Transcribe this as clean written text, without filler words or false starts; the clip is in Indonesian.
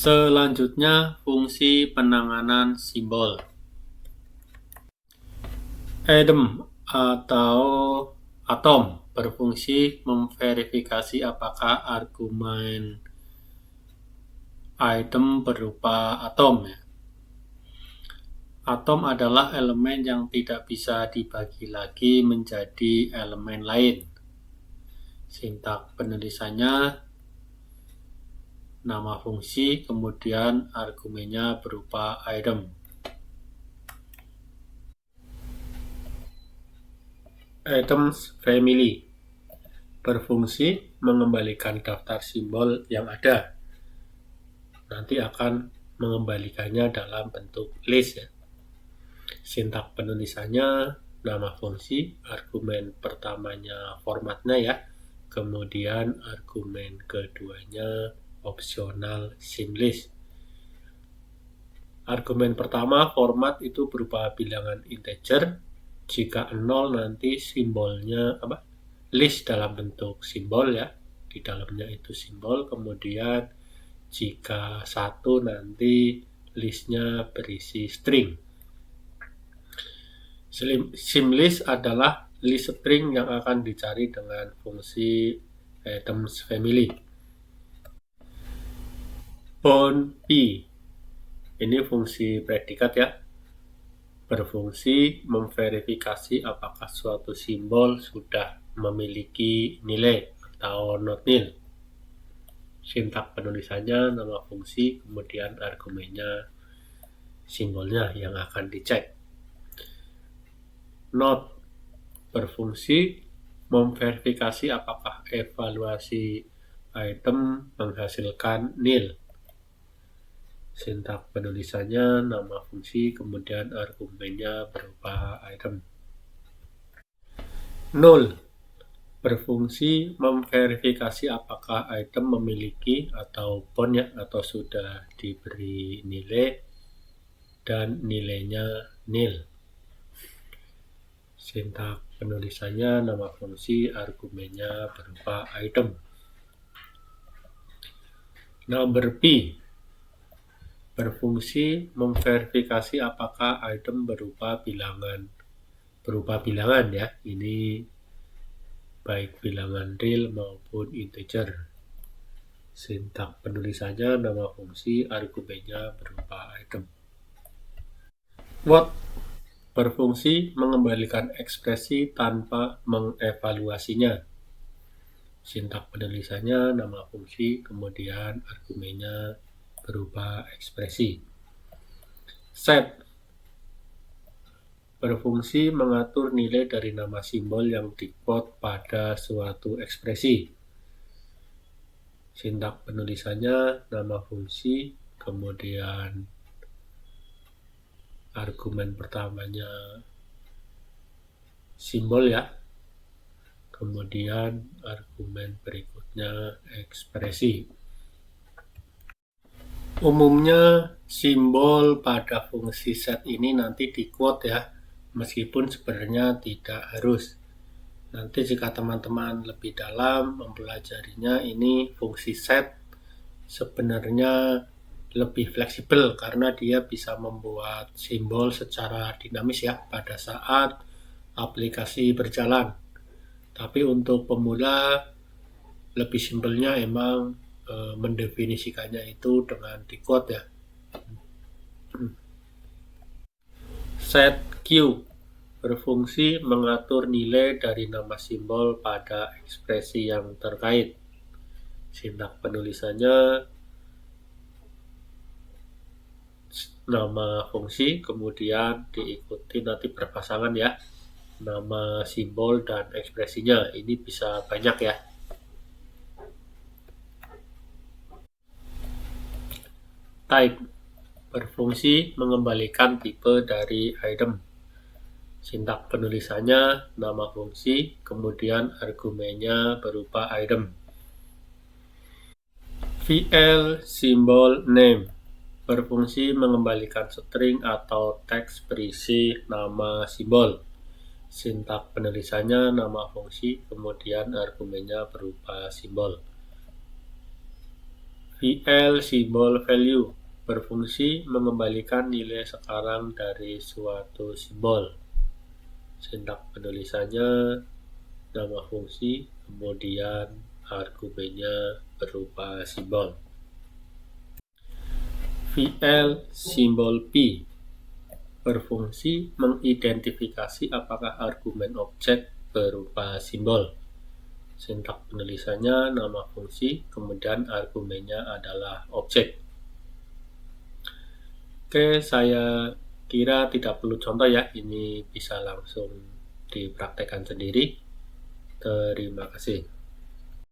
Selanjutnya, fungsi penanganan simbol. Item atau atom berfungsi memverifikasi apakah argumen item berupa atom. Atom adalah elemen yang tidak bisa dibagi lagi menjadi elemen lain. Sintak penulisannya nama fungsi, kemudian argumennya berupa item. Items family berfungsi mengembalikan daftar simbol yang ada. Nanti akan mengembalikannya dalam bentuk list ya. Sintak penulisannya nama fungsi, argumen pertamanya formatnya ya, kemudian argumen keduanya opsional simlist. Argumen pertama format itu berupa bilangan integer. Jika 0 nanti simbolnya list dalam bentuk simbol ya, di dalamnya itu simbol. Kemudian jika 1 nanti listnya berisi string. Simlist adalah list string yang akan dicari dengan fungsi items family. Bound P ini fungsi predikat ya, berfungsi memverifikasi apakah suatu simbol sudah memiliki nilai atau not nil. Sintak penulisannya nama fungsi, kemudian argumennya simbolnya yang akan dicek. Not berfungsi memverifikasi apakah evaluasi item menghasilkan nil. Sintak penulisannya nama fungsi, kemudian argumennya berupa item. Null berfungsi memverifikasi apakah item memiliki atau bound ya, atau sudah diberi nilai dan nilainya nil. Sintak penulisannya nama fungsi, argumennya berupa item. Number P berfungsi memverifikasi apakah item berupa bilangan ya. Ini baik bilangan real maupun integer. Sintak penulisannya nama fungsi, argumennya berupa item. What berfungsi mengembalikan ekspresi tanpa mengevaluasinya. Sintak penulisannya nama fungsi, kemudian argumennya berupa ekspresi. Set berfungsi mengatur nilai dari nama simbol yang di-quote pada suatu ekspresi. Sintak penulisannya nama fungsi, kemudian argumen pertamanya simbol ya, kemudian argumen berikutnya ekspresi. Umumnya simbol pada fungsi set ini nanti di-quote ya, meskipun sebenarnya tidak harus. Nanti jika teman-teman lebih dalam mempelajarinya, ini fungsi set sebenarnya lebih fleksibel karena dia bisa membuat simbol secara dinamis ya pada saat aplikasi berjalan. Tapi untuk pemula lebih simpelnya emang mendefinisikannya itu dengan di-quote ya. Set Q berfungsi mengatur nilai dari nama simbol pada ekspresi yang terkait. Sintak penulisannya nama fungsi, kemudian diikuti nanti berpasangan ya, nama simbol dan ekspresinya. Ini bisa banyak ya. Type berfungsi mengembalikan tipe dari item. Sintak penulisannya nama fungsi, kemudian argumennya berupa item. VL symbol name berfungsi mengembalikan string atau teks berisi nama simbol. Sintak penulisannya nama fungsi, kemudian argumennya berupa simbol. VL simbol value berfungsi mengembalikan nilai sekarang dari suatu simbol. Sintak penulisannya nama fungsi, kemudian argumennya berupa simbol. VL simbol P berfungsi mengidentifikasi apakah argumen objek berupa simbol. Sintak penulisannya nama fungsi, kemudian argumennya adalah objek. Oke, saya kira tidak perlu contoh ya, ini bisa langsung dipraktekkan sendiri. Terima kasih.